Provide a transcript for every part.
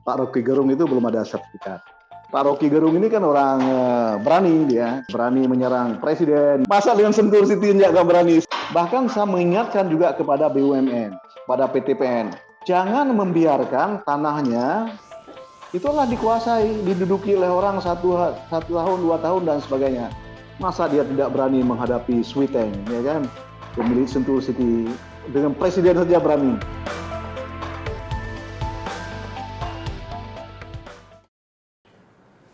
Pak Rocky Gerung itu belum ada sertifikat. Pak Rocky Gerung ini kan orang berani, dia berani menyerang presiden. Masa dengan Sentul City nggak berani? Bahkan saya mengingatkan juga kepada BUMN, pada PTPN, jangan membiarkan tanahnya itulah dikuasai, diduduki oleh orang satu tahun, 2 tahun dan sebagainya. Masa dia tidak berani menghadapi Switeng, ya kan? Pemilik Sentul City dengan presiden saja berani.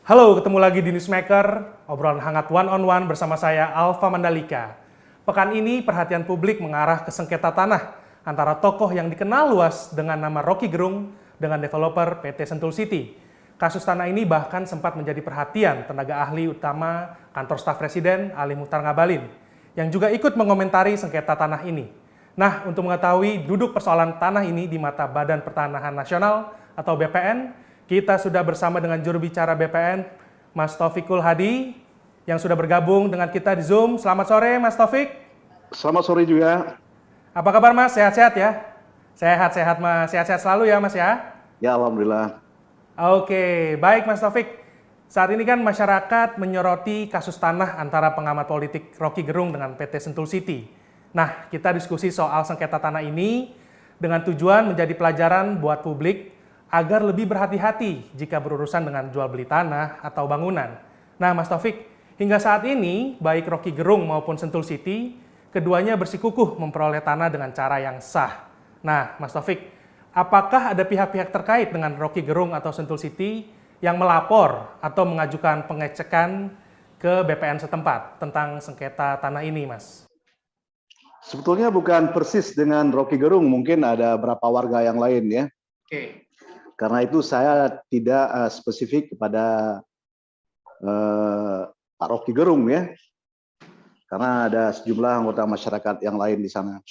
Halo, ketemu lagi di Newsmaker, obrolan hangat one-on-one bersama saya, Alfa Mandalika. Pekan ini perhatian publik mengarah ke sengketa tanah antara tokoh yang dikenal luas dengan nama Rocky Gerung dengan developer PT Sentul City. Kasus tanah ini bahkan sempat menjadi perhatian tenaga ahli utama kantor staf Presiden, Ali Muchtar Ngabalin, yang juga ikut mengomentari sengketa tanah ini. Nah, untuk mengetahui duduk persoalan tanah ini di mata Badan Pertanahan Nasional atau BPN, kita sudah bersama dengan juru bicara BPN, Mas Taufikul Hadi, yang sudah bergabung dengan kita di Zoom. Selamat sore, Mas Taufik. Selamat sore juga. Apa kabar, Mas? Sehat-sehat ya? Sehat-sehat, Mas. Sehat-sehat selalu ya, Mas ya? Ya, alhamdulillah. Oke, baik Mas Taufik. Saat ini kan masyarakat menyoroti kasus tanah antara pengamat politik Rocky Gerung dengan PT Sentul City. Nah, kita diskusi soal sengketa tanah ini dengan tujuan menjadi pelajaran buat publik agar lebih berhati-hati jika berurusan dengan jual beli tanah atau bangunan. Nah, Mas Taufik, hingga saat ini baik Rocky Gerung maupun Sentul City, keduanya bersikukuh memperoleh tanah dengan cara yang sah. Nah, Mas Taufik, apakah ada pihak-pihak terkait dengan Rocky Gerung atau Sentul City yang melapor atau mengajukan pengecekan ke BPN setempat tentang sengketa tanah ini, Mas? Sebetulnya bukan persis dengan Rocky Gerung, mungkin ada beberapa warga yang lain ya. Oke. Karena itu saya tidak spesifik kepada Pak Rocky Gerung ya, karena ada sejumlah anggota masyarakat yang lain di sana.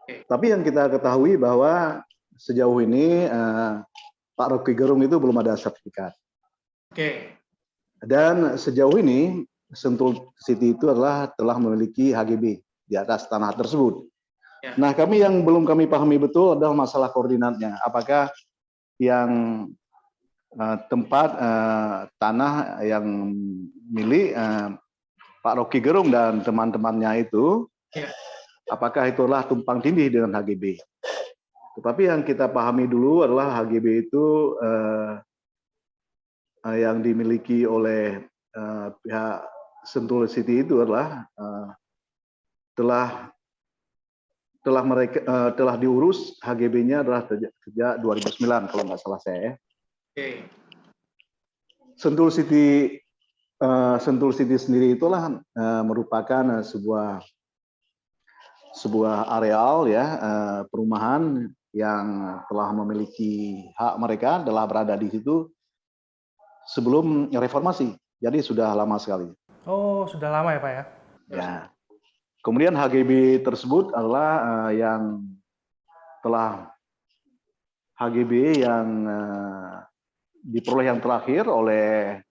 Tapi yang kita ketahui bahwa sejauh ini Pak Rocky Gerung itu belum ada sertifikat. Oke. Dan sejauh ini Sentul City itu telah memiliki HGB di atas tanah tersebut. Ya. Nah, yang belum kami pahami betul adalah masalah koordinatnya. Apakah yang tempat tanah yang milik Pak Rocky Gerung dan teman-temannya itu, Ya. apakah itulah tumpang tindih dengan HGB? Tetapi yang kita pahami dulu adalah HGB itu yang dimiliki oleh pihak Sentul City itu adalah telah diurus HGB-nya adalah sejak 2009 kalau nggak salah saya. Oke. Sentul City sendiri itulah merupakan sebuah areal ya perumahan yang telah memiliki hak, mereka telah berada di situ sebelum reformasi. Jadi sudah lama sekali. Oh, sudah lama ya, Pak ya? Ya. Kemudian HGB tersebut adalah HGB yang diperoleh yang terakhir oleh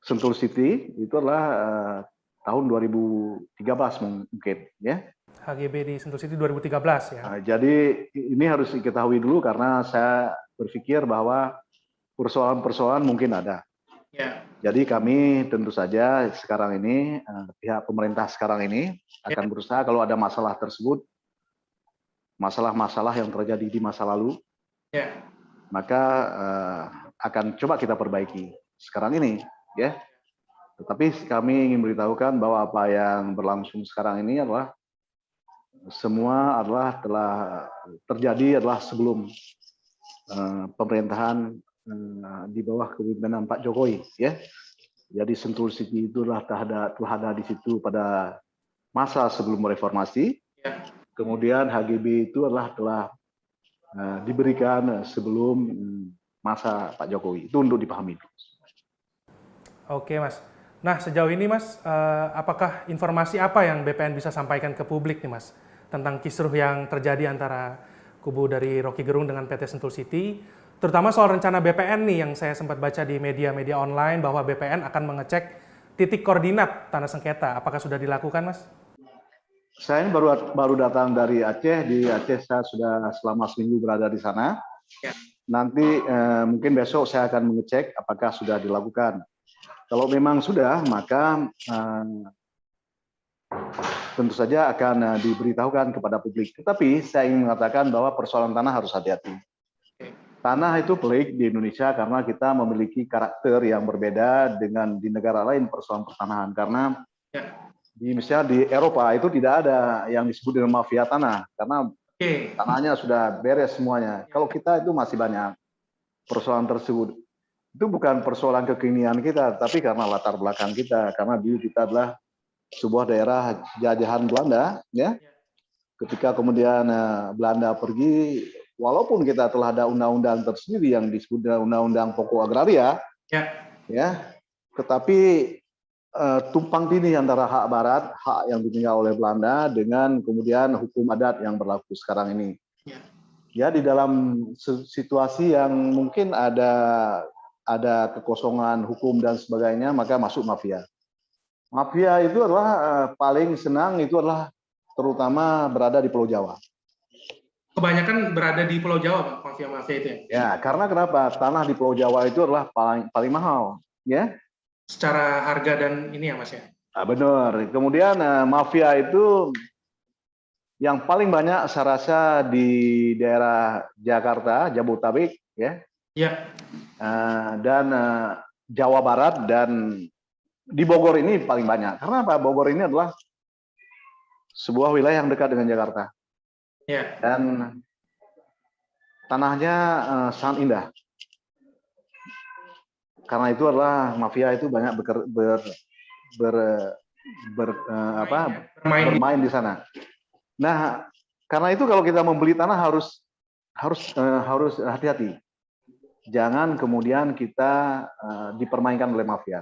Sentul City itu adalah tahun 2013 mungkin ya. HGB di Sentul City 2013 ya. Jadi ini harus diketahui dulu karena saya berpikir bahwa persoalan-persoalan mungkin ada. Ya. Jadi kami tentu saja sekarang ini pihak pemerintah sekarang ini akan berusaha kalau ada masalah tersebut, masalah-masalah yang terjadi di masa lalu, maka akan coba kita perbaiki sekarang ini, ya. Tetapi kami ingin beritahukan bahwa apa yang berlangsung sekarang ini adalah semua telah terjadi sebelum pemerintahan di bawah kepemimpinan Pak Jokowi, ya. Jadi Sentul City itu telah ada di situ pada masa sebelum reformasi. Ya. Kemudian HGB itu telah diberikan sebelum masa Pak Jokowi. Itu untuk dipahami. Oke, Mas. Nah, sejauh ini, Mas, apakah informasi apa yang BPN bisa sampaikan ke publik nih, Mas, tentang kisruh yang terjadi antara kubu dari Rocky Gerung dengan PT Sentul City, terutama soal rencana BPN nih yang saya sempat baca di media-media online bahwa BPN akan mengecek titik koordinat tanah sengketa. Apakah sudah dilakukan, Mas? Saya ini baru datang dari Aceh. Di Aceh saya sudah selama seminggu berada di sana. Ya. nanti mungkin besok saya akan mengecek apakah sudah dilakukan. Kalau memang sudah, maka tentu saja akan diberitahukan kepada publik. Tetapi saya ingin mengatakan bahwa persoalan tanah harus hati-hati. Tanah itu pelik di Indonesia karena kita memiliki karakter yang berbeda dengan di negara lain persoalan pertanahan. Karena misalnya di Eropa itu tidak ada yang disebut dengan mafia tanah karena tanahnya sudah beres semuanya. Kalau kita itu masih banyak persoalan tersebut. Itu bukan persoalan kekinian kita, tapi karena latar belakang kita. Karena dulu kita adalah sebuah daerah jajahan Belanda, ya. Ketika kemudian Belanda pergi, walaupun kita telah ada undang-undang tersendiri yang disebut dengan Undang-Undang Pokok Agraria, ya, tetapi tumpang tindih antara hak Barat, hak yang ditinggal oleh Belanda, dengan kemudian hukum adat yang berlaku sekarang ini. Ya, di dalam situasi yang mungkin ada kekosongan hukum dan sebagainya, maka masuk mafia. Mafia itu adalah paling senang itu adalah terutama berada di Pulau Jawa. Kebanyakan berada di Pulau Jawa, Pak, mafia-mafia itu ya? Ya, karena kenapa? Tanah di Pulau Jawa itu adalah paling mahal, ya. Secara harga dan ini ya, Mas ya? Nah, benar. Kemudian mafia itu yang paling banyak saya rasa di daerah Jakarta, Jabodetabek, ya. Ya. Dan Jawa Barat dan di Bogor ini paling banyak. Karena apa? Bogor ini adalah sebuah wilayah yang dekat dengan Jakarta. Ya. Dan tanahnya sangat indah. Karena itu adalah mafia itu banyak bermain di sana. Nah, karena itu kalau kita membeli tanah harus hati-hati. Jangan kemudian kita dipermainkan oleh mafia.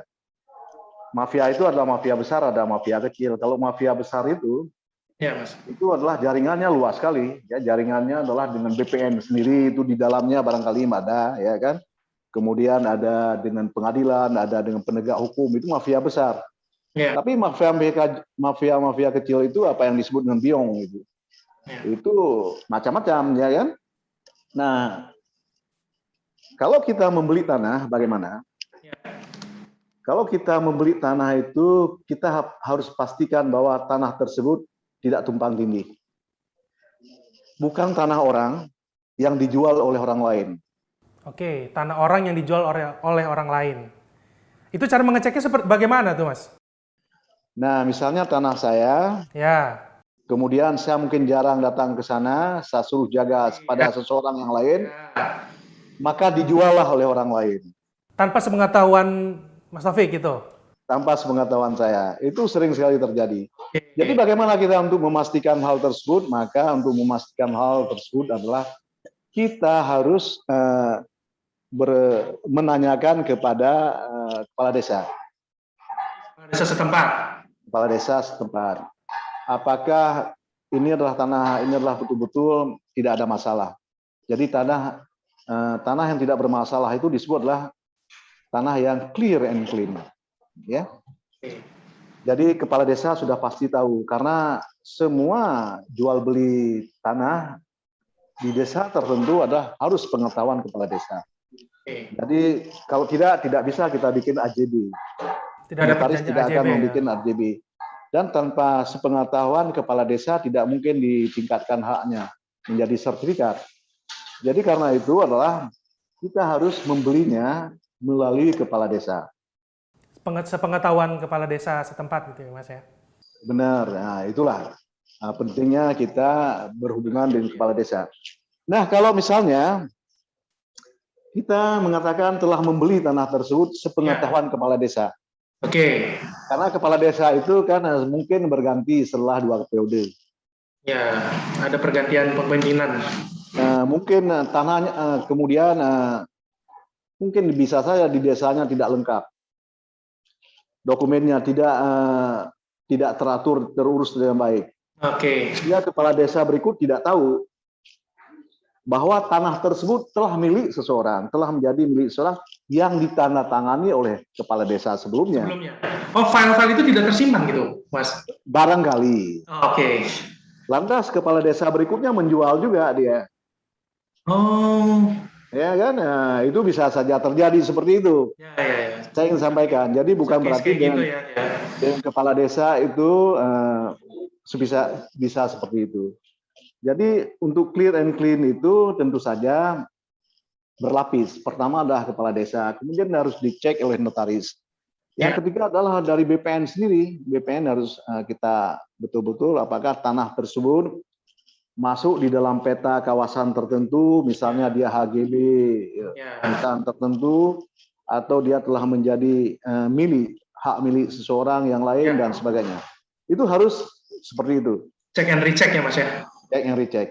Mafia itu adalah mafia besar, ada mafia kecil. Kalau mafia besar itu, ya, Mas, itu adalah jaringannya luas sekali. Ya, jaringannya adalah dengan BPN sendiri itu di dalamnya barangkali ada, ya kan. Kemudian ada dengan pengadilan, ada dengan penegak hukum, itu mafia besar. Ya. Tapi mafia kecil itu apa yang disebut dengan biong gitu. Ya. Itu macam-macam, ya kan. Nah, kalau kita membeli tanah, bagaimana? Ya. Kalau kita membeli tanah itu, kita harus pastikan bahwa tanah tersebut tidak tumpang tindih. Bukan tanah orang yang dijual oleh orang lain. Oke, tanah orang yang dijual oleh orang lain. Itu cara mengeceknya seperti bagaimana tuh, Mas? Nah, misalnya tanah saya, ya. Kemudian saya mungkin jarang datang ke sana, saya suruh jaga pada seseorang yang lain, maka dijuallah oleh orang lain. Tanpa sepengetahuan Mas Taufik gitu? Tanpa sepengetahuan saya. Itu sering sekali terjadi. Jadi bagaimana kita untuk memastikan hal tersebut? Maka untuk memastikan hal tersebut adalah kita harus menanyakan kepada kepala desa. Desa setempat. Kepala desa setempat. Apakah ini adalah betul-betul tidak ada masalah. Jadi tanah yang tidak bermasalah itu disebut adalah tanah yang clear and clean, ya. Jadi kepala desa sudah pasti tahu karena semua jual beli tanah di desa tertentu harus pengetahuan kepala desa. Jadi kalau tidak bisa kita bikin AJB. Notaris tidak akan membuat AJB. Dan tanpa sepengetahuan kepala desa tidak mungkin ditingkatkan haknya menjadi sertifikat. Jadi karena itu adalah kita harus membelinya melalui kepala desa. Sepengetahuan kepala desa setempat gitu ya, Mas ya? Benar, nah itulah pentingnya kita berhubungan dengan kepala desa. Nah, kalau misalnya kita mengatakan telah membeli tanah tersebut sepengetahuan kepala desa. Oke. Karena kepala desa itu kan mungkin berganti setelah 2 periode. Ya, ada pergantian kepemimpinan. Mungkin tanahnya kemudian mungkin bisa saja di desanya tidak lengkap. Dokumennya tidak teratur, terurus dengan baik. Oke. Dia kepala desa berikut tidak tahu bahwa tanah tersebut telah menjadi milik seseorang yang ditandatangani oleh kepala desa sebelumnya. Oh, file-file itu tidak tersimpan gitu, Mas? Barangkali. Oke. Lantas kepala desa berikutnya menjual juga dia. Oh. Ya kan, nah, itu bisa saja terjadi seperti itu. Saya ingin sampaikan. Jadi bukan berarti dengan, gitu dengan kepala desa itu bisa seperti itu. Jadi untuk clear and clean itu tentu saja berlapis. Pertama adalah kepala desa, kemudian harus dicek oleh notaris. Yang ketiga adalah dari BPN sendiri. BPN harus kita betul-betul apakah tanah tersebut masuk di dalam peta kawasan tertentu, misalnya dia HGB misalnya tertentu, atau dia telah menjadi hak milik seseorang yang lain dan sebagainya. Itu harus seperti itu. Check and recheck ya Mas ya? Check and recheck.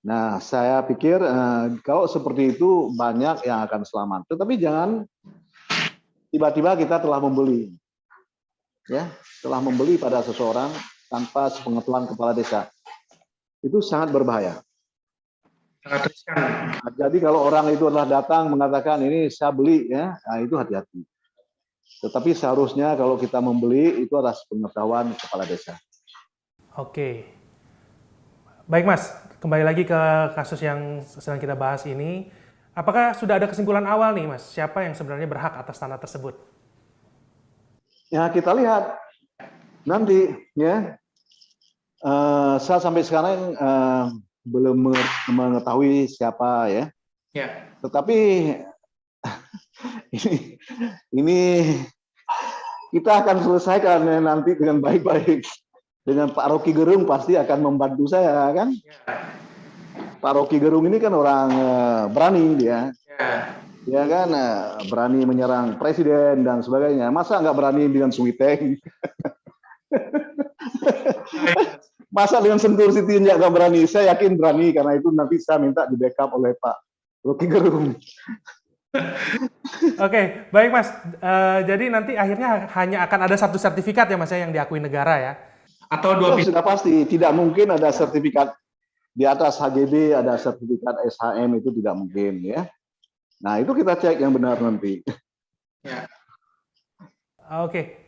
Nah, saya pikir kalau seperti itu banyak yang akan selamat. Tetapi jangan tiba-tiba kita telah membeli, ya, telah membeli pada seseorang tanpa sepengetahuan kepala desa. Itu sangat berbahaya. Nah, jadi kalau orang itu adalah datang mengatakan ini saya beli, ya, nah itu hati-hati. Tetapi seharusnya kalau kita membeli itu adalah sepengetahuan kepala desa. Oke, baik Mas, kembali lagi ke kasus yang sedang kita bahas ini. Apakah sudah ada kesimpulan awal nih Mas, siapa yang sebenarnya berhak atas tanah tersebut? Ya kita lihat nanti, ya. Saya sampai sekarang belum mengetahui siapa, ya. Tetapi ini kita akan selesaikan nanti dengan baik-baik. Dengan Pak Rocky Gerung pasti akan membantu saya, kan? Pak Rocky Gerung ini kan orang berani dia, ya kan, berani menyerang presiden dan sebagainya. Masa nggak berani dengan Suiteng? Masa dengan Sentul City nggak berani? Saya yakin berani, karena itu nanti saya minta di backup oleh Pak Rocky Gerung. Oke, baik Mas. Jadi nanti akhirnya hanya akan ada satu sertifikat ya Mas ya yang diakui negara ya? Atau dua? Sudah pasti, tidak mungkin ada sertifikat di atas HGB, ada sertifikat SHM, itu tidak mungkin, ya. Nah itu kita cek yang benar nanti. Ya. Oke.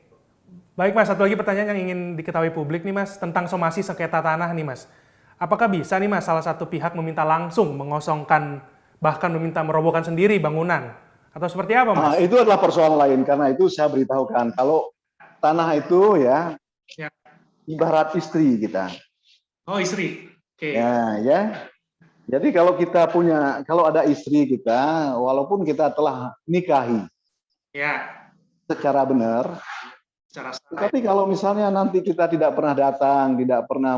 Baik Mas, satu lagi pertanyaan yang ingin diketahui publik nih Mas, tentang somasi sengketa tanah nih Mas. Apakah bisa nih Mas salah satu pihak meminta langsung mengosongkan, bahkan meminta merobohkan sendiri bangunan? Atau seperti apa Mas? Itu adalah persoalan lain, karena itu saya beritahukan, kalau tanah itu ya ibarat istri kita. Oh istri, oke. Ya. Jadi kalau kita punya, kalau ada istri kita, walaupun kita telah nikahi secara benar, tapi kalau misalnya nanti kita tidak pernah datang, tidak pernah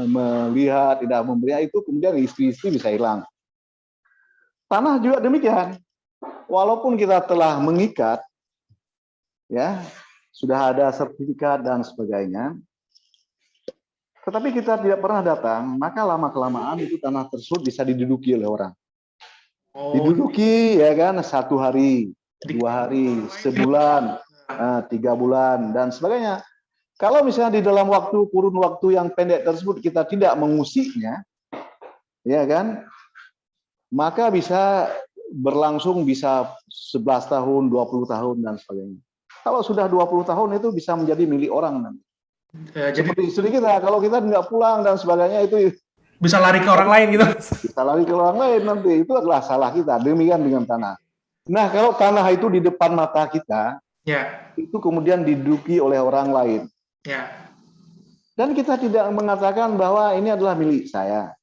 melihat, tidak memberi, itu kemudian istri-istri bisa hilang. Tanah juga demikian. Walaupun kita telah mengikat, ya, sudah ada sertifikat dan sebagainya, tetapi kita tidak pernah datang, maka lama-kelamaan itu tanah tersebut bisa diduduki oleh orang. Diduduki, ya kan, 1 hari, 2 hari, sebulan, 3 bulan, dan sebagainya. Kalau misalnya di dalam kurun waktu yang pendek tersebut kita tidak mengusiknya, ya kan, maka bisa berlangsung bisa 11 tahun, 20 tahun, dan sebagainya. Kalau sudah 20 tahun itu bisa menjadi milik orang nanti. Seperti istri kita, kalau kita nggak pulang dan sebagainya, itu bisa lari ke orang lain gitu. Bisa lari ke orang lain nanti, itu adalah salah kita. Demikian dengan tanah. Nah, kalau tanah itu di depan mata kita, itu kemudian diduduki oleh orang lain. Dan kita tidak mengatakan bahwa ini adalah milik saya.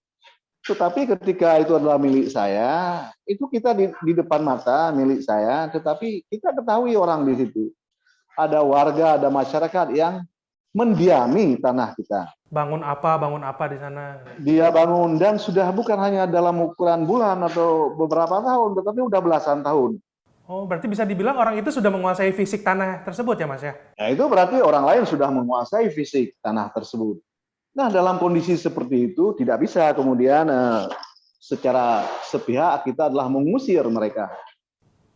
Tetapi ketika itu adalah milik saya, itu kita di depan mata milik saya, tetapi kita ketahui orang di situ. Ada warga, ada masyarakat yang mendiami tanah kita. Bangun apa di sana? Dia bangun, dan sudah bukan hanya dalam ukuran bulan atau beberapa tahun, tetapi udah belasan tahun. Oh, berarti bisa dibilang orang itu sudah menguasai fisik tanah tersebut ya Mas ya? Nah, itu berarti orang lain sudah menguasai fisik tanah tersebut. Nah, dalam kondisi seperti itu tidak bisa kemudian secara sepihak kita adalah mengusir mereka.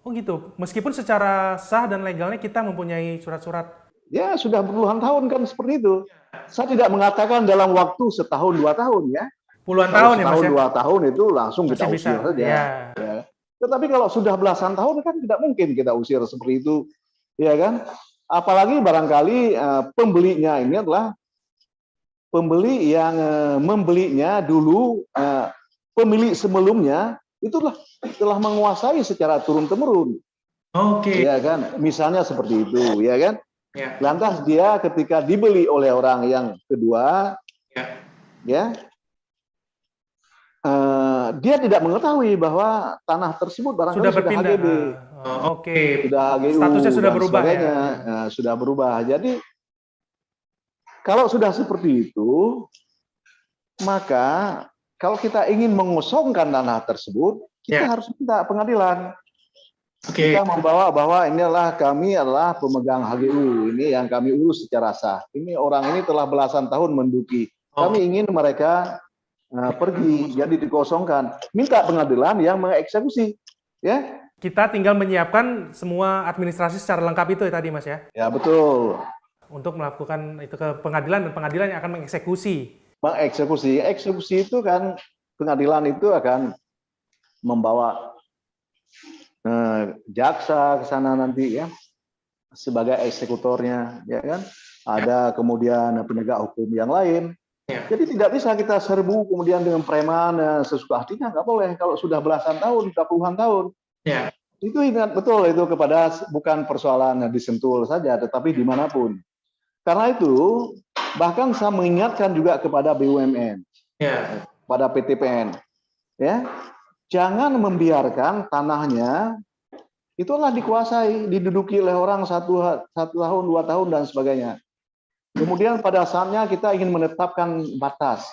Oh gitu, meskipun secara sah dan legalnya kita mempunyai surat-surat. Ya, sudah puluhan tahun kan seperti itu. Saya tidak mengatakan dalam waktu 1 tahun 2 tahun, ya. Puluhan tahun ya Mas ya? 1 tahun 2 tahun itu langsung kita usir saja. Ya. Tetapi kalau sudah belasan tahun kan tidak mungkin kita usir seperti itu, ya kan? Apalagi barangkali pembelinya ini adalah pembeli yang membelinya dulu, pemilik sebelumnya itulah telah menguasai secara turun-temurun. Oke. Ya kan, misalnya seperti itu, ya kan. Ya. Lantas dia ketika dibeli oleh orang yang kedua, ya, dia tidak mengetahui bahwa tanah tersebut barangkali Sudah berpindah. HGB, Oke. sudah HGU Statusnya sudah dan berubah sebagainya, ya. sudah berubah. Jadi kalau sudah seperti itu, maka kalau kita ingin mengosongkan tanah tersebut, kita harus minta pengadilan. Kita membawa bahwa inilah kami adalah pemegang HGU, ini yang kami urus secara sah. Ini orang ini telah belasan tahun menduduki. Kami ingin mereka pergi, jadi dikosongkan. Minta pengadilan yang mengeksekusi, ya. Kita tinggal menyiapkan semua administrasi secara lengkap itu ya tadi, Mas ya? Ya, betul. Untuk melakukan itu ke pengadilan, dan pengadilan yang akan mengeksekusi. Mengeksekusi. Eksekusi itu kan, pengadilan itu akan membawa jaksa ke sana nanti ya, sebagai eksekutornya, ya kan. Ada kemudian penegak hukum yang lain. Jadi tidak bisa kita serbu kemudian dengan preman sesuka hatinya, nggak boleh. Kalau sudah belasan tahun, puluhan tahun. Ya. Itu ingat betul itu kepada bukan persoalan di Sentul saja, tetapi dimanapun. Karena itu bahkan saya mengingatkan juga kepada BUMN, pada PTPN, ya, jangan membiarkan tanahnya itulah dikuasai, diduduki oleh orang satu tahun, 2 tahun dan sebagainya. Kemudian pada saatnya kita ingin menetapkan batas.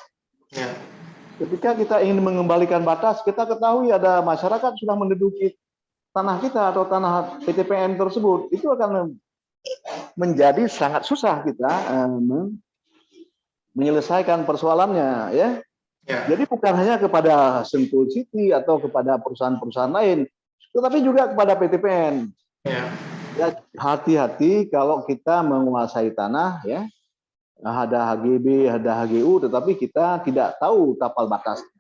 Ketika kita ingin mengembalikan batas, kita ketahui ada masyarakat sudah menduduki tanah kita atau tanah PTPN tersebut, itu akan menjadi sangat susah kita menyelesaikan persoalannya, ya. Jadi bukan hanya kepada Sentul City atau kepada perusahaan-perusahaan lain, tetapi juga kepada PTPN. Ya, hati-hati kalau kita menguasai tanah, ya. Ada HGB, ada HGU, tetapi kita tidak tahu tapal batasnya.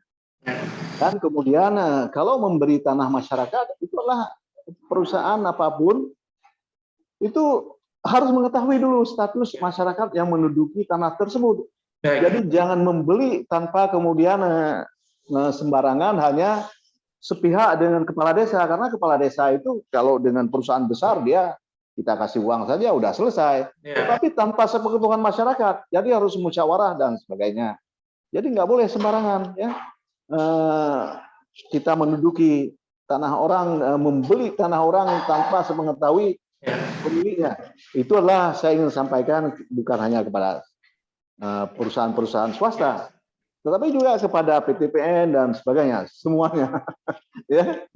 Dan kemudian kalau memberi tanah masyarakat, itulah perusahaan apapun itu harus mengetahui dulu status masyarakat yang menduduki tanah tersebut. Jadi jangan membeli tanpa kemudian sembarangan hanya sepihak dengan kepala desa, karena kepala desa itu kalau dengan perusahaan besar dia kita kasih uang saja udah selesai. Tetapi tanpa sepengetahuan masyarakat, jadi harus musyawarah dan sebagainya. Jadi nggak boleh sembarangan, ya. Kita menduduki tanah orang, membeli tanah orang tanpa sepengetahui pemiliknya. Itu adalah saya ingin sampaikan bukan hanya kepada perusahaan-perusahaan swasta, tetapi juga kepada PTPN dan sebagainya, semuanya. Ya.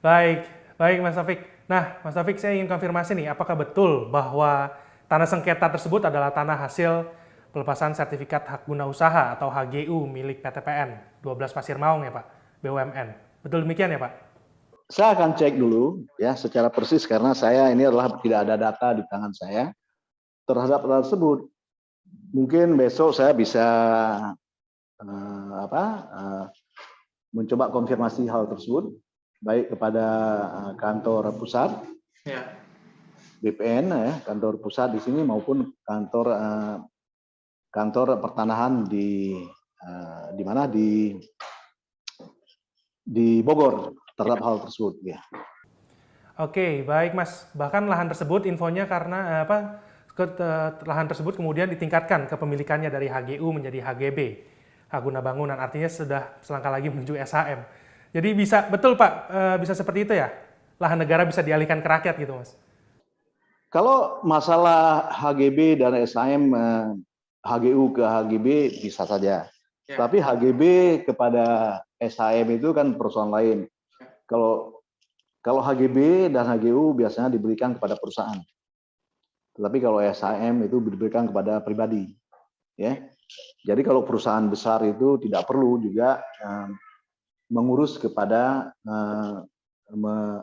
Baik Mas Taufik. Nah, Mas Taufik, saya ingin konfirmasi nih, apakah betul bahwa tanah sengketa tersebut adalah tanah hasil pelepasan sertifikat hak guna usaha atau HGU milik PTPN 12 Pasir Maung ya Pak, BUMN. Betul demikian ya Pak? Saya akan cek dulu ya secara persis karena saya ini adalah tidak ada data di tangan saya terhadap hal tersebut. Mungkin besok saya bisa mencoba konfirmasi hal tersebut baik kepada kantor pusat BPN ya, kantor pusat di sini maupun kantor pertanahan di mana di Bogor terhadap hal tersebut ya. Oke, baik Mas. Bahkan lahan tersebut infonya karena lahan tersebut kemudian ditingkatkan kepemilikannya dari HGU menjadi HGB, hak guna bangunan, artinya sudah selangkah lagi menuju SHM. Jadi bisa betul Pak, bisa seperti itu ya? Lahan negara bisa dialihkan ke rakyat gitu Mas? Kalau masalah HGB dan SHM, HGU ke HGB bisa saja. Ya. Tapi HGB kepada SHM itu kan persoalan lain. Kalau HGB dan HGU biasanya diberikan kepada perusahaan. Tetapi kalau SHM itu diberikan kepada pribadi. Ya. Jadi kalau perusahaan besar itu tidak perlu juga mengurus kepada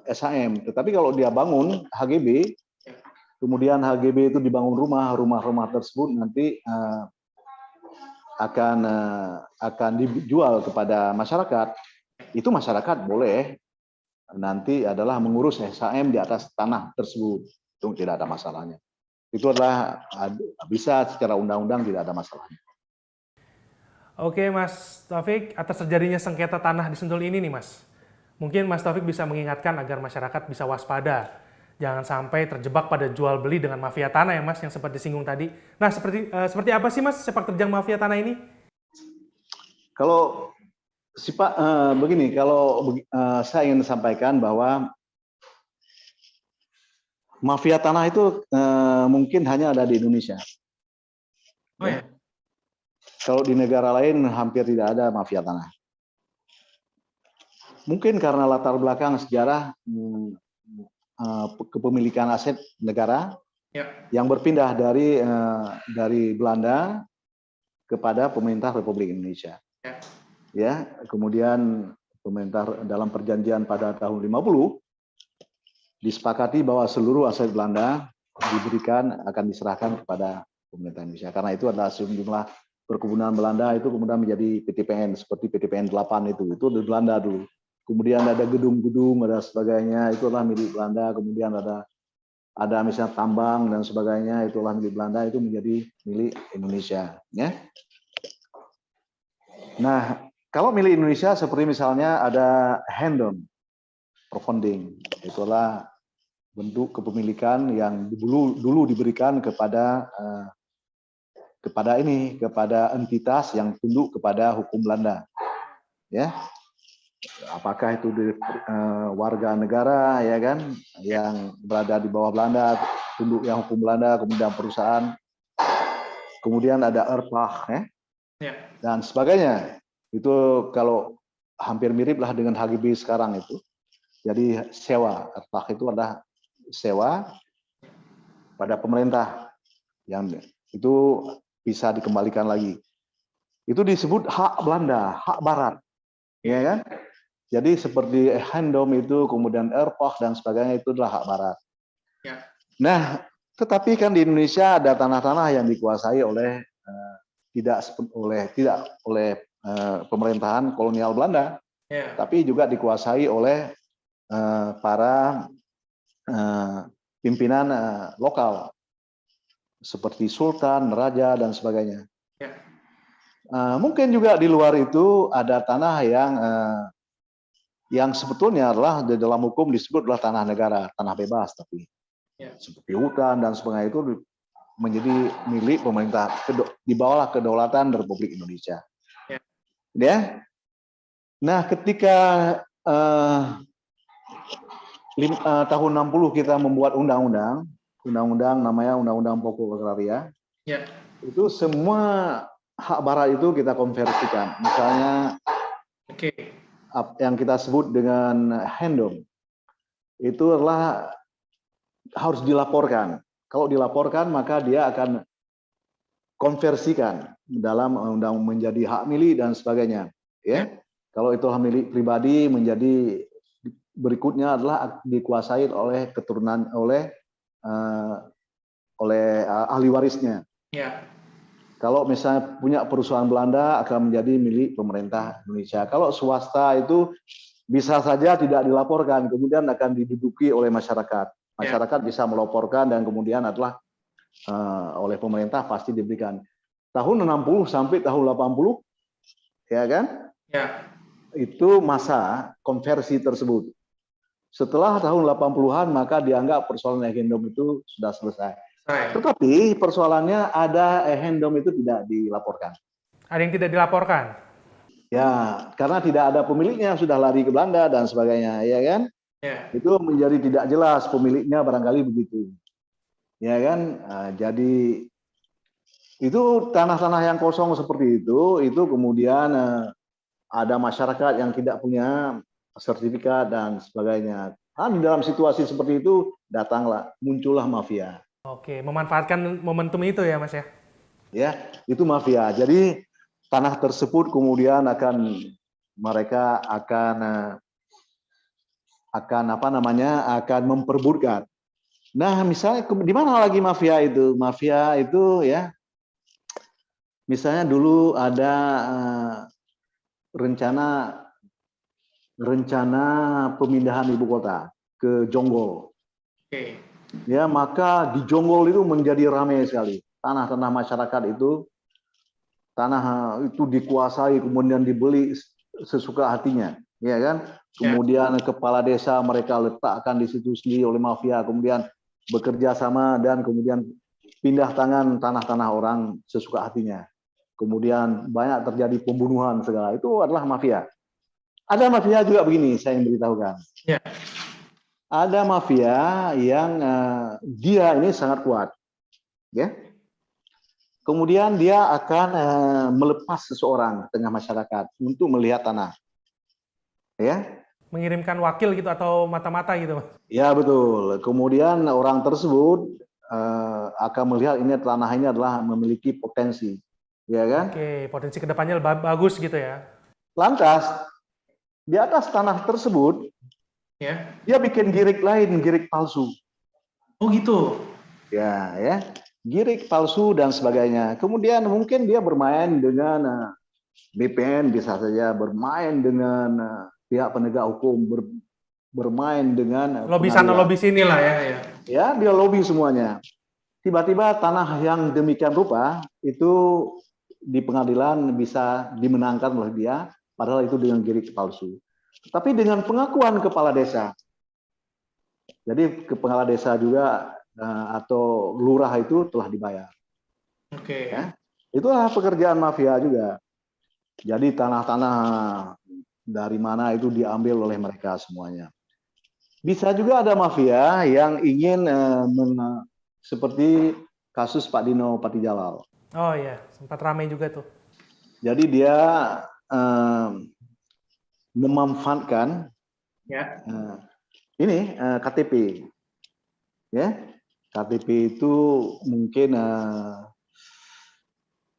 SHM. Tetapi kalau dia bangun HGB, kemudian HGB itu dibangun rumah tersebut nanti akan dijual kepada masyarakat. Itu masyarakat boleh nanti adalah mengurus SHM di atas tanah tersebut. Itu tidak ada masalahnya. Itu adalah bisa secara undang-undang tidak ada masalahnya. Oke Mas Taufik, atas terjadinya sengketa tanah di Sentul ini nih Mas, mungkin Mas Taufik bisa mengingatkan agar masyarakat bisa waspada. Jangan sampai terjebak pada jual beli dengan mafia tanah ya Mas, yang sempat disinggung tadi. Nah, seperti apa sih Mas sepak terjang mafia tanah ini? Kalau begini, kalau saya ingin sampaikan bahwa mafia tanah itu mungkin hanya ada di Indonesia. Oh ya? Kalau di negara lain hampir tidak ada mafia tanah. Mungkin karena latar belakang sejarah kepemilikan aset negara yang berpindah dari Belanda kepada pemerintah Republik Indonesia. Ya, kemudian pemerintah dalam perjanjian pada tahun 50 disepakati bahwa seluruh aset Belanda akan diserahkan kepada pemerintah Indonesia. Karena itu adalah sejumlah perkebunan Belanda itu kemudian menjadi PTPN seperti PTPN 8 itu di Belanda dulu. Kemudian ada gedung-gedung ada sebagainya itu adalah milik Belanda. Kemudian ada misalnya tambang dan sebagainya itulah milik Belanda itu menjadi milik Indonesia. Ya. Nah, kalau milik Indonesia seperti misalnya ada Hendon Profounding, itulah bentuk kepemilikan yang dulu diberikan kepada entitas yang tunduk kepada hukum Belanda, ya. Apakah itu warga negara, ya kan, yang berada di bawah Belanda, tunduk yang hukum Belanda, kemudian perusahaan, kemudian ada Erpach, ya, dan sebagainya. Itu kalau hampir mirip lah dengan HGB sekarang itu. Jadi sewa, Erpach itu adalah sewa pada pemerintah yang itu bisa dikembalikan lagi. Itu disebut hak Belanda, hak Barat, ya kan? Jadi seperti Hendom itu, kemudian Erpach dan sebagainya itu adalah hak Barat. Ya. Nah, tetapi kan di Indonesia ada tanah-tanah yang dikuasai tidak oleh pemerintahan kolonial Belanda, ya, tapi juga dikuasai oleh para pimpinan lokal seperti sultan, raja dan sebagainya. Ya. Mungkin juga di luar itu ada tanah yang sebetulnya adalah di dalam hukum disebut adalah tanah negara, tanah bebas, tapi ya, seperti hutan dan sebagainya itu menjadi milik pemerintah, di bawah kedaulatan Republik Indonesia. Ya. Nah, ketika tahun 60 kita membuat undang-undang namanya Undang-Undang Pokok Agraria. Ya. Itu semua hak Barat itu kita konversikan. Misalnya yang kita sebut dengan Hendom itu adalah harus dilaporkan. Kalau dilaporkan maka dia akan konversikan dalam undang menjadi hak milik dan sebagainya. Ya. Kalau itu hak milik pribadi menjadi berikutnya adalah dikuasai oleh keturunan oleh ahli warisnya. Ya. Kalau misalnya punya perusahaan Belanda akan menjadi milik pemerintah Indonesia. Kalau swasta itu bisa saja tidak dilaporkan, kemudian akan diduduki oleh masyarakat. Masyarakat bisa melaporkan dan kemudian adalah oleh pemerintah pasti diberikan. Tahun 60 sampai tahun 80, ya kan? Ya. Itu masa konversi tersebut. Setelah tahun 80-an maka dianggap persoalan Hendom itu sudah selesai. Tetapi persoalannya ada Hendom itu tidak dilaporkan. Ada yang tidak dilaporkan? Ya, karena tidak ada pemiliknya, sudah lari ke Belanda dan sebagainya, ya kan? Ya. Itu menjadi tidak jelas pemiliknya barangkali begitu. Ya kan? Nah, jadi itu tanah-tanah yang kosong seperti itu kemudian ada masyarakat yang tidak punya sertifikat dan sebagainya. Di dalam situasi seperti itu muncullah mafia. Oke, memanfaatkan momentum itu ya Mas ya? Ya, itu mafia. Jadi tanah tersebut kemudian mereka akan memperebutkan. Nah, misalnya di mana lagi mafia itu? Mafia itu ya, misalnya dulu ada rencana pemindahan ibu kota ke Jonggol. Ya, maka di Jonggol itu menjadi ramai sekali. Tanah-tanah masyarakat itu tanah itu dikuasai kemudian dibeli sesuka hatinya, ya kan? Kemudian kepala desa mereka letakkan di situ sendiri oleh mafia, kemudian bekerja sama dan kemudian pindah tangan tanah-tanah orang sesuka hatinya. Kemudian banyak terjadi pembunuhan segala, itu adalah mafia. Ada mafia juga begini, saya yang beritahukan. Ya. Ada mafia yang dia ini sangat kuat, ya. Kemudian dia akan melepas seseorang tengah masyarakat untuk melihat tanah, ya. Mengirimkan wakil gitu atau mata-mata gitu, Mas? Ya betul. Kemudian orang tersebut akan melihat ini tanah ini adalah memiliki potensi, ya kan? Oke, potensi kedepannya bagus gitu ya. Lantas di atas tanah tersebut, ya, dia bikin girik lain, girik palsu. Oh gitu. Ya, ya, girik palsu dan sebagainya. Kemudian mungkin dia bermain dengan BPN, bisa saja bermain dengan pihak penegak hukum, bermain dengan lobby sana lobby sini lah ya. Ya, dia lobby semuanya. Tiba-tiba tanah yang demikian rupa itu di pengadilan bisa dimenangkan oleh dia, padahal itu dengan girik palsu. Tapi dengan pengakuan kepala desa. Jadi kepala desa juga atau lurah itu telah dibayar. Oke. Ya, itulah pekerjaan mafia juga. Jadi tanah-tanah dari mana itu diambil oleh mereka semuanya. Bisa juga ada mafia yang ingin seperti kasus Pak Dino Patijalal. Oh iya, sempat ramai juga tuh. Jadi dia memanfaatkan ini KTP, ya. KTP itu mungkin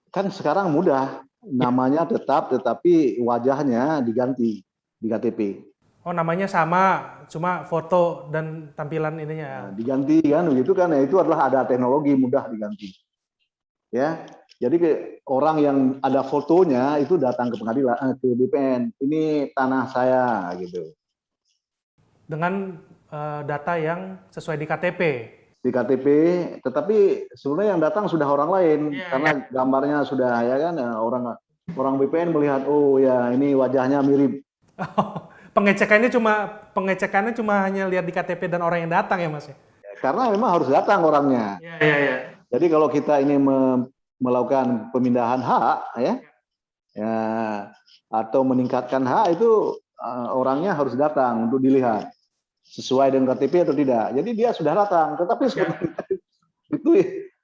kan sekarang mudah, namanya tetap, tetapi wajahnya diganti di KTP. Oh namanya sama, cuma foto dan tampilan ininya. Diganti kan, begitu kan? Itu adalah ada teknologi mudah diganti. Ya, jadi orang yang ada fotonya itu datang ke pengadilan, ke BPN. Ini tanah saya, gitu. Dengan data yang sesuai di KTP. Di KTP, tetapi sebenarnya yang datang sudah orang lain, karena gambarnya sudah, ya kan, orang BPN melihat, oh ya ini wajahnya mirip. Pengecekannya cuma hanya lihat di KTP dan orang yang datang ya Mas ya? Karena memang harus datang orangnya. Jadi kalau kita ini melakukan pemindahan hak, ya, atau meningkatkan hak itu orangnya harus datang untuk dilihat sesuai dengan KTP atau tidak. Jadi dia sudah datang, tetapi itu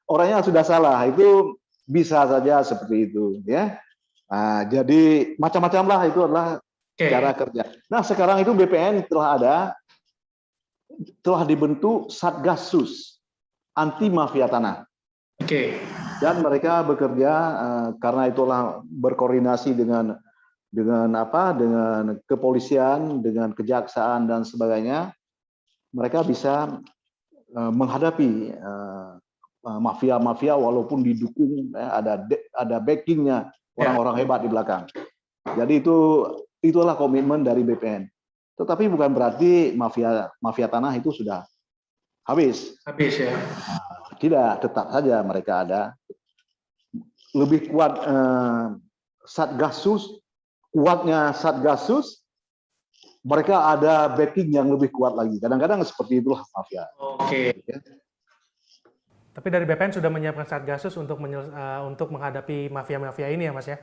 orangnya sudah salah. Itu bisa saja seperti itu, ya. Nah, jadi macam-macam lah, itu adalah cara kerja. Nah, sekarang itu BPN telah dibentuk Satgasus anti mafia tanah. Dan mereka bekerja karena itulah berkoordinasi dengan kepolisian, dengan kejaksaan dan sebagainya. Mereka bisa menghadapi mafia-mafia walaupun didukung, ada backingnya orang-orang hebat di belakang. Jadi itulah komitmen dari BPN. Tetapi bukan berarti mafia tanah itu sudah habis. Habis ya. Tidak, tetap saja mereka ada. Lebih kuat Satgasus, kuatnya Satgasus, mereka ada backing yang lebih kuat lagi. Kadang-kadang seperti itulah mafia. Oke. Tapi dari BPN sudah menyiapkan Satgasus untuk menghadapi mafia-mafia ini ya Mas ya?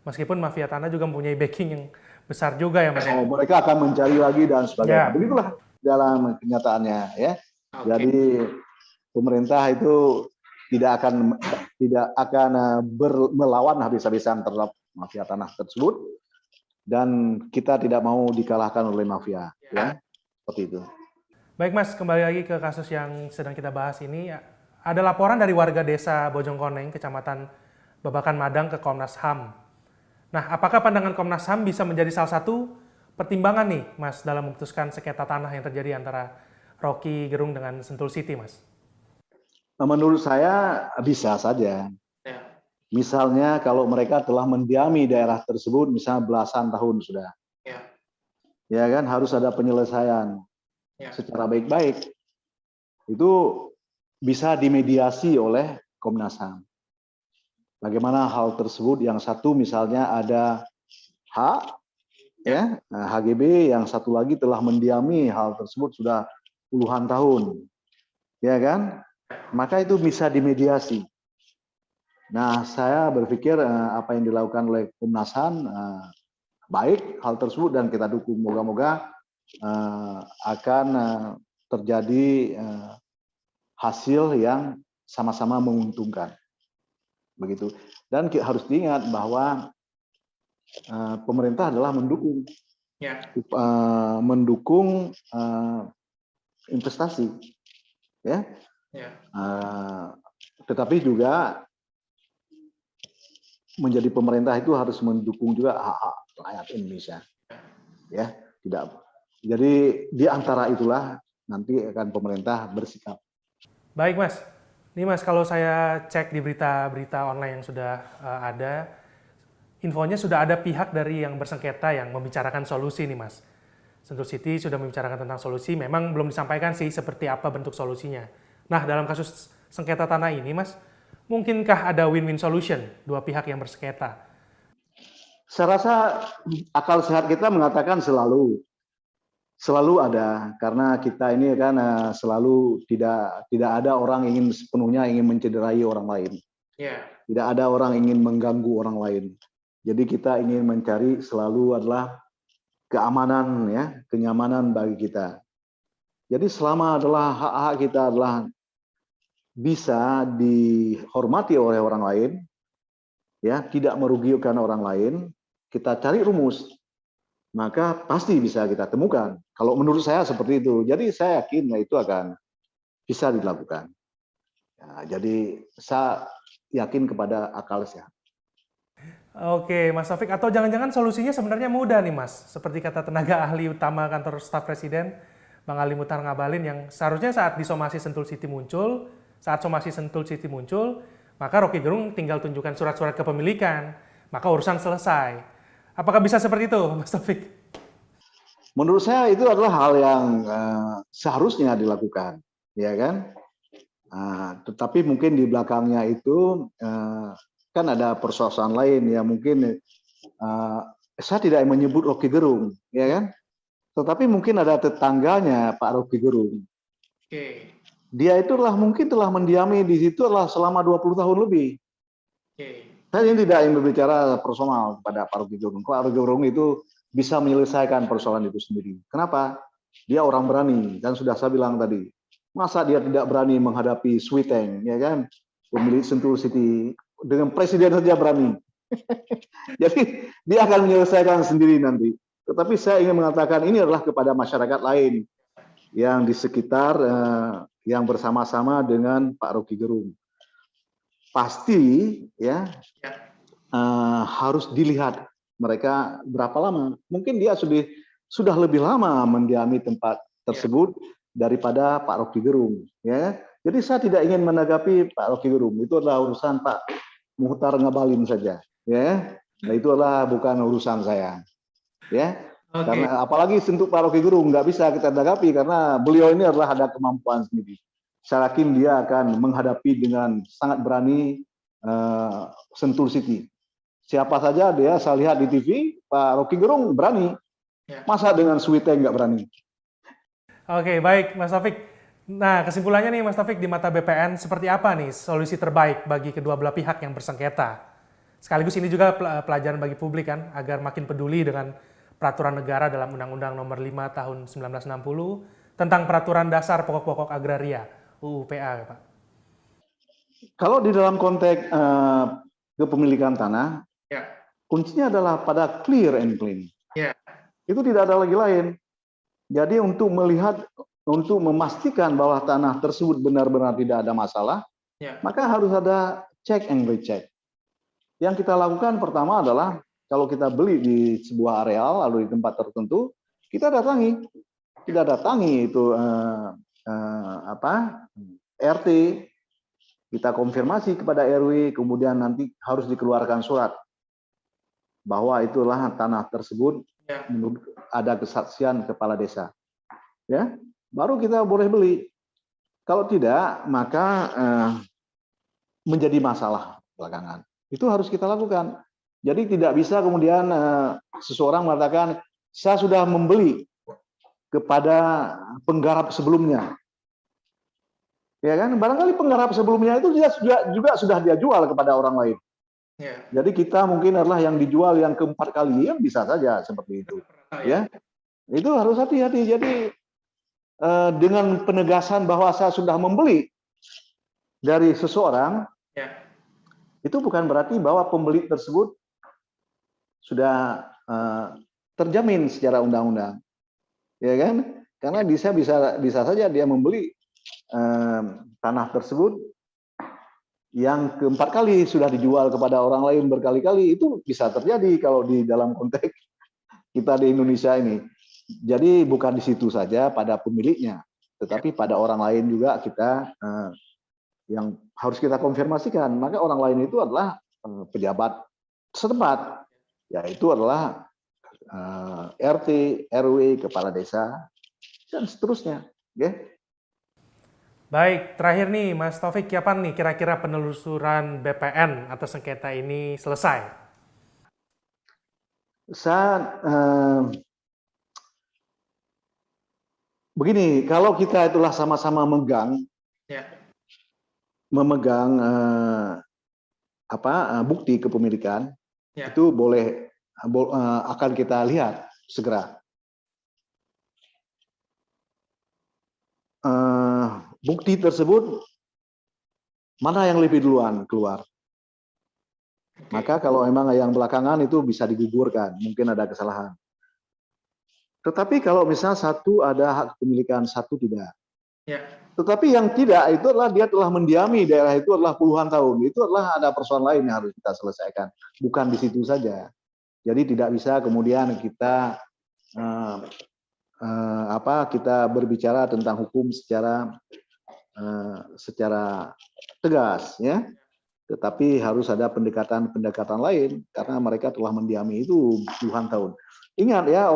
Meskipun mafia tanah juga mempunyai backing yang besar juga ya Mas. Oh, mereka akan mencari lagi dan sebagainya. Begitulah dalam kenyataannya ya. Jadi pemerintah itu tidak akan melawan habis-habisan terhadap mafia tanah tersebut, dan kita tidak mau dikalahkan oleh mafia, ya. Seperti itu. Baik Mas, kembali lagi ke kasus yang sedang kita bahas ini. Ada laporan dari warga desa Bojongkoneng, Kecamatan Babakan Madang ke Komnas HAM. Nah, apakah pandangan Komnas HAM bisa menjadi salah satu pertimbangan nih, Mas, dalam memutuskan sengketa tanah yang terjadi antara Rocky Gerung dengan Sentul City, Mas? Menurut saya bisa saja. Misalnya kalau mereka telah mendiami daerah tersebut, misalnya belasan tahun sudah, ya kan, harus ada penyelesaian secara baik-baik. Itu bisa dimediasi oleh Komnas HAM. bagaimana hal tersebut, yang satu misalnya ada hak, ya, HGB, yang satu lagi telah mendiami hal tersebut sudah puluhan tahun, ya kan? Maka itu bisa dimediasi. Nah, saya berpikir apa yang dilakukan oleh Komnas HAM baik hal tersebut dan kita dukung. Moga-moga akan terjadi hasil yang sama-sama menguntungkan, begitu. Dan harus diingat bahwa pemerintah adalah mendukung, mendukung investasi, ya. Tetapi juga menjadi pemerintah itu harus mendukung juga hak-hak rakyat Indonesia, ya. Tidak. Jadi di antara itulah nanti akan pemerintah bersikap. Baik, Mas. Ini, Mas, kalau saya cek di berita-berita online yang sudah ada, infonya sudah ada pihak dari yang bersengketa yang membicarakan solusi nih, Mas. Sentul City sudah membicarakan tentang solusi, memang belum disampaikan sih seperti apa bentuk solusinya. Nah, dalam kasus sengketa tanah ini, Mas, mungkinkah ada win-win solution dua pihak yang bersengketa? Saya rasa akal sehat kita mengatakan selalu ada, karena kita ini kan selalu tidak ada orang ingin sepenuhnya ingin mencederai orang lain. Tidak ada orang ingin mengganggu orang lain. Jadi kita ingin mencari selalu adalah keamanan, ya, kenyamanan bagi kita. Jadi selama adalah hak-hak kita adalah bisa dihormati oleh orang lain, ya, tidak merugikan orang lain, kita cari rumus, maka pasti bisa kita temukan. Kalau menurut saya seperti itu. Jadi saya yakin itu akan bisa dilakukan. Ya, jadi saya yakin kepada akal sehat. Oke, Mas Taufik. Atau jangan-jangan solusinya sebenarnya mudah nih, Mas. Seperti kata tenaga ahli utama kantor staf Presiden, Bang Ali Muhtar Ngabalin, yang seharusnya saat disomasi Sentul City muncul, maka Rocky Gerung tinggal tunjukkan surat-surat kepemilikan, maka urusan selesai. Apakah bisa seperti itu, Mas Taufik? Menurut saya itu adalah hal yang seharusnya dilakukan, ya kan? Tetapi mungkin di belakangnya itu kan ada persoalan lain, ya, mungkin saya tidak menyebut Rocky Gerung, ya kan? Tetapi mungkin ada tetangganya Pak Rocky Gerung. Dia itu mungkin telah mendiami di situ selama 20 tahun lebih. Saya ini tidak ingin berbicara personal pada Pak Rocky Gerung. Pak Rocky Gerung itu bisa menyelesaikan persoalan itu sendiri. Kenapa? Dia orang berani, dan sudah saya bilang tadi. Masa dia tidak berani menghadapi Sweeteng, ya kan? Pemilik Sentul City, dengan presiden saja berani. Jadi dia akan menyelesaikan sendiri nanti. Tetapi saya ingin mengatakan ini adalah kepada masyarakat lain yang di sekitar yang bersama-sama dengan Pak Rocky Gerung. Pasti, ya, harus dilihat mereka berapa lama. Mungkin dia sudah lebih lama mendiami tempat tersebut daripada Pak Rocky Gerung, ya. Jadi saya tidak ingin menanggapi Pak Rocky Gerung. Itu adalah urusan Pak Muhtar Ngabalin saja, ya. Nah, itu adalah bukan urusan saya, ya. Karena apalagi untuk Pak Rocky Gerung nggak bisa kita tanggapi karena beliau ini adalah ada kemampuan sendiri. Saya yakin dia akan menghadapi dengan sangat berani Sentul City. Siapa saja dia, saya lihat di TV, Pak Rocky Gerung berani. Masa dengan Sweeteng nggak berani? Oke, baik Mas Taufik. Nah, kesimpulannya nih Mas Taufik, di mata BPN seperti apa nih solusi terbaik bagi kedua belah pihak yang bersengketa? Sekaligus ini juga pelajaran bagi publik kan, agar makin peduli dengan peraturan negara dalam Undang-Undang Nomor 5 Tahun 1960 tentang Peraturan Dasar Pokok-Pokok Agraria, UU PA, Pak. Kalau di dalam konteks kepemilikan tanah, kuncinya adalah pada clear and clean. Itu tidak ada lagi lain. Jadi untuk memastikan bahwa tanah tersebut benar-benar tidak ada masalah, maka harus ada check and recheck. Yang kita lakukan pertama adalah kalau kita beli di sebuah areal lalu di tempat tertentu, kita datangi itu RT, kita konfirmasi kepada RW, kemudian nanti harus dikeluarkan surat bahwa itulah tanah tersebut menurut ada kesaksian kepala desa, ya, baru kita boleh beli. Kalau tidak, maka menjadi masalah belakangan. Itu harus kita lakukan. Jadi tidak bisa kemudian seseorang mengatakan saya sudah membeli kepada penggarap sebelumnya. Ya kan? Barangkali penggarap sebelumnya itu juga sudah dia jual kepada orang lain. Ya. Jadi kita mungkin adalah yang dijual yang keempat kali, ya bisa saja seperti itu. Ya, itu harus hati-hati. Jadi dengan penegasan bahwa saya sudah membeli dari seseorang, ya, itu bukan berarti bahwa pembeli tersebut sudah terjamin secara undang-undang, ya kan? Karena bisa saja dia membeli tanah tersebut yang keempat kali sudah dijual kepada orang lain berkali-kali. Itu bisa terjadi kalau di dalam konteks kita di Indonesia ini. Jadi bukan di situ saja pada pemiliknya, tetapi pada orang lain juga kita yang harus kita konfirmasikan. Maka orang lain itu adalah pejabat setempat, yaitu adalah RT, RW, kepala desa, dan seterusnya. Okay? Baik, terakhir nih Mas Taufik, kapan nih kira-kira penelusuran BPN atas sengketa ini selesai? Begini, kalau kita itulah sama-sama memegang bukti kepemilikan, itu boleh akan kita lihat segera. Bukti tersebut mana yang lebih duluan keluar. Maka kalau memang yang belakangan itu bisa digugurkan, mungkin ada kesalahan. Tetapi kalau misalnya satu ada hak kepemilikan, satu tidak. Ya. Tetapi yang tidak itu adalah dia telah mendiami daerah itu adalah puluhan tahun. Itu adalah ada persoalan lain yang harus kita selesaikan. Bukan di situ saja. Jadi tidak bisa kemudian kita kita berbicara tentang hukum secara tegas, ya. Tetapi harus ada pendekatan lain karena mereka telah mendiami itu puluhan tahun. Ingat ya,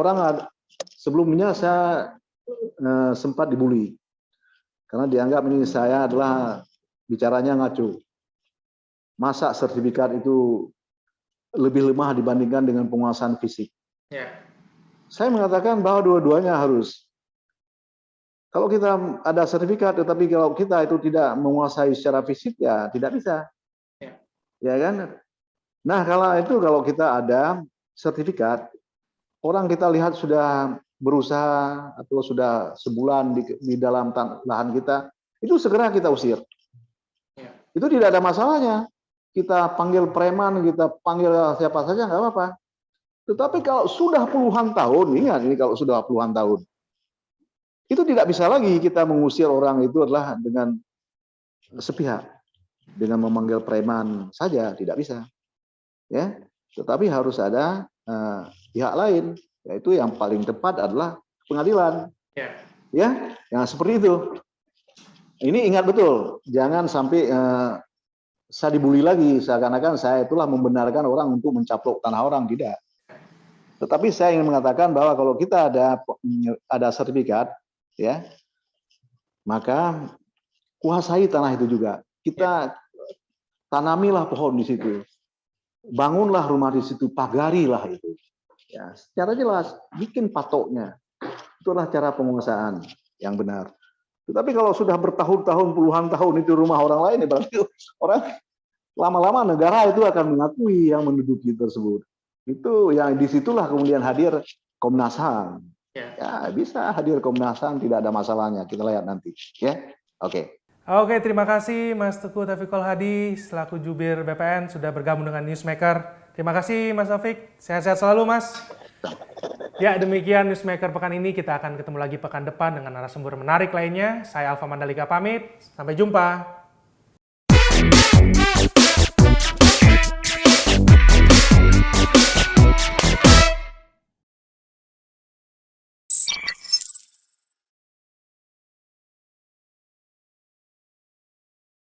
sebelumnya saya sempat dibully karena dianggap ini saya adalah bicaranya ngaco. Masa sertifikat itu lebih lemah dibandingkan dengan penguasaan fisik. Ya. Saya mengatakan bahwa dua-duanya harus. Kalau kita ada sertifikat, tetapi kalau kita itu tidak menguasai secara fisik, ya tidak bisa. Ya kan? Nah, kalau kita ada sertifikat, orang kita lihat sudah berusaha atau sudah sebulan di dalam lahan kita, itu segera kita usir. Itu tidak ada masalahnya. Kita panggil preman, kita panggil siapa saja, nggak apa-apa. Tetapi kalau sudah puluhan tahun, ingat ini kalau sudah puluhan tahun, itu tidak bisa lagi kita mengusir orang itu adalah dengan sepihak, dengan memanggil preman saja, tidak bisa. Ya, tetapi harus ada pihak lain, yaitu yang paling tepat adalah pengadilan. Ya, yang seperti itu. Ini ingat betul, jangan sampai saya dibully lagi, seakan-akan saya itulah membenarkan orang untuk mencaplok tanah orang, tidak. Tetapi saya ingin mengatakan bahwa kalau kita ada sertifikat, ya, maka kuasai tanah itu juga. Kita tanamilah pohon di situ, bangunlah rumah di situ, pagarilah itu. Ya, secara jelas, bikin patoknya. Itulah cara penguasaan yang benar. Tetapi kalau sudah bertahun-tahun, puluhan tahun itu rumah orang lain, ya berarti orang lama-lama negara itu akan mengakui yang menduduki tersebut. Itu yang disitulah kemudian hadir Komnas HAM. Ya, bisa hadir Komnas HAM, tidak ada masalahnya. Kita lihat nanti. Ya, oke. Oke, terima kasih Mas Teguh Taufikul Hadi selaku jubir BPN sudah bergabung dengan Newsmaker. Terima kasih Mas Taufik. Sehat-sehat selalu, Mas. Ya, demikian Newsmaker pekan ini. Kita akan ketemu lagi pekan depan dengan narasumber menarik lainnya. Saya Alfa Mandalika pamit. Sampai jumpa.